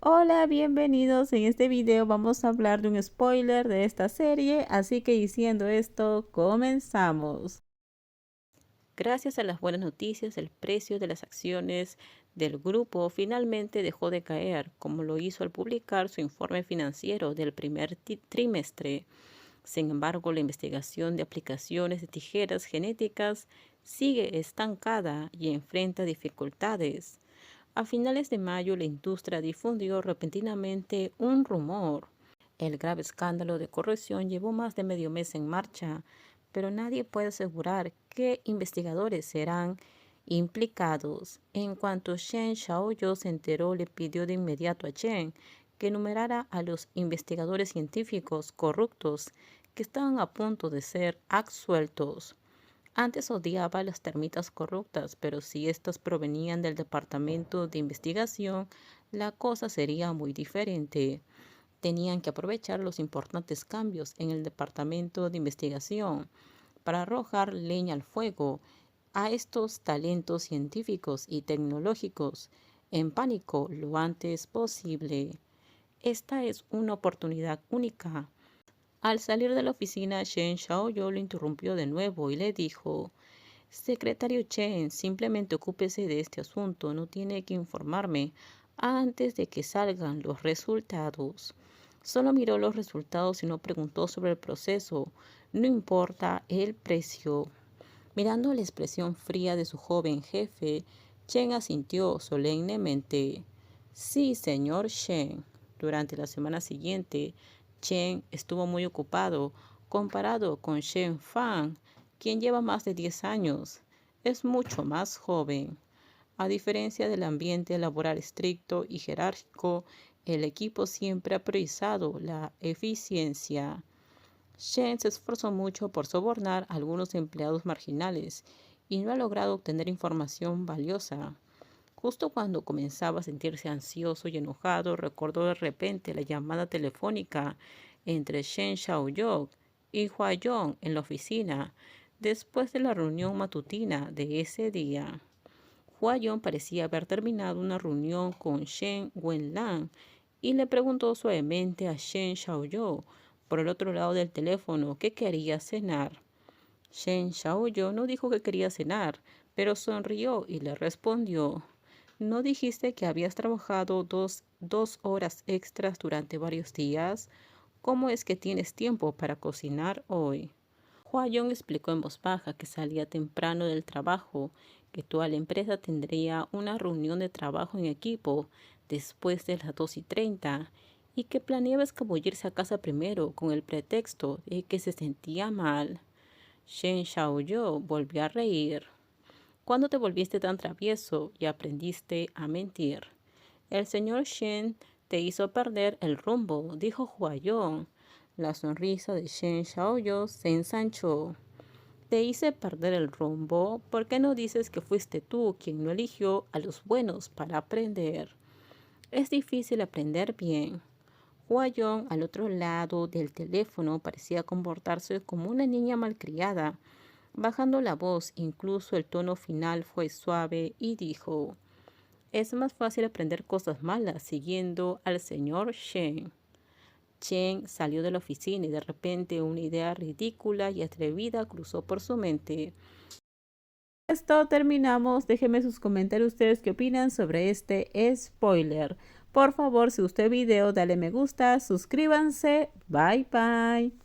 Hola, bienvenidos. En este video vamos a hablar de un spoiler de esta serie, así que diciendo esto, comenzamos. Gracias a las buenas noticias, el precio de las acciones del grupo finalmente dejó de caer, como lo hizo al publicar su informe financiero del primer trimestre. Sin embargo, la investigación de aplicaciones de tijeras genéticas sigue estancada y enfrenta dificultades. A finales de mayo, la industria difundió repentinamente un rumor. El grave escándalo de corrupción llevó más de medio mes en marcha, pero nadie puede asegurar qué investigadores serán implicados. En cuanto Shen Xiaoyu se enteró, le pidió de inmediato a Chen que enumerara a los investigadores científicos corruptos que estaban a punto de ser absueltos. Antes odiaba las termitas corruptas, pero si éstas provenían del departamento de investigación, la cosa sería muy diferente. Tenían que aprovechar los importantes cambios en el departamento de investigación para arrojar leña al fuego a estos talentos científicos y tecnológicos en pánico lo antes posible. Esta es una oportunidad única. Al salir de la oficina, Shen Xiaoyu lo interrumpió de nuevo y le dijo: Secretario Chen, simplemente ocúpese de este asunto, no tiene que informarme antes de que salgan los resultados. Solo miró los resultados y no preguntó sobre el proceso, no importa el precio. Mirando la expresión fría de su joven jefe, Chen asintió solemnemente. Sí, señor Shen. Durante la semana siguiente, Chen estuvo muy ocupado comparado con Shen Fan, quien lleva más de 10 años. Es mucho más joven. A diferencia del ambiente laboral estricto y jerárquico, el equipo siempre ha priorizado la eficiencia. Shen se esforzó mucho por sobornar a algunos empleados marginales y no ha logrado obtener información valiosa. Justo cuando comenzaba a sentirse ansioso y enojado, recordó de repente la llamada telefónica entre Shen Xiaoyu y Hua Yong en la oficina después de la reunión matutina de ese día. Hua Yong parecía haber terminado una reunión con Shen Wenlan y le preguntó suavemente a Shen Xiaoyu por el otro lado del teléfono que quería cenar. Shen Xiaoyu no dijo que quería cenar, pero sonrió y le respondió: ¿No dijiste que habías trabajado dos horas extras durante varios días? ¿Cómo es que tienes tiempo para cocinar hoy? Hua Yong explicó en voz baja que salía temprano del trabajo, que toda la empresa tendría una reunión de trabajo en equipo después de las 2:30 y que planeaba escabullirse a casa primero con el pretexto de que se sentía mal. Shen Xiaoyu volvió a reír. ¿Cuándo te volviste tan travieso y aprendiste a mentir? El señor Shen te hizo perder el rumbo, dijo Hua Yong. La sonrisa de Shen Xiaoyu se ensanchó. Te hice perder el rumbo. ¿Por qué no dices que fuiste tú quien no eligió a los buenos para aprender? Es difícil aprender bien. Hua Yong, al otro lado del teléfono, parecía comportarse como una niña malcriada. Bajando la voz, incluso el tono final fue suave y dijo: Es más fácil aprender cosas malas siguiendo al señor Shen. Chen salió de la oficina y de repente una idea ridícula y atrevida cruzó por su mente. Esto terminamos. Déjenme sus comentarios ustedes qué opinan sobre este spoiler. Por favor, si gustó el video, dale me gusta, suscríbanse. Bye bye.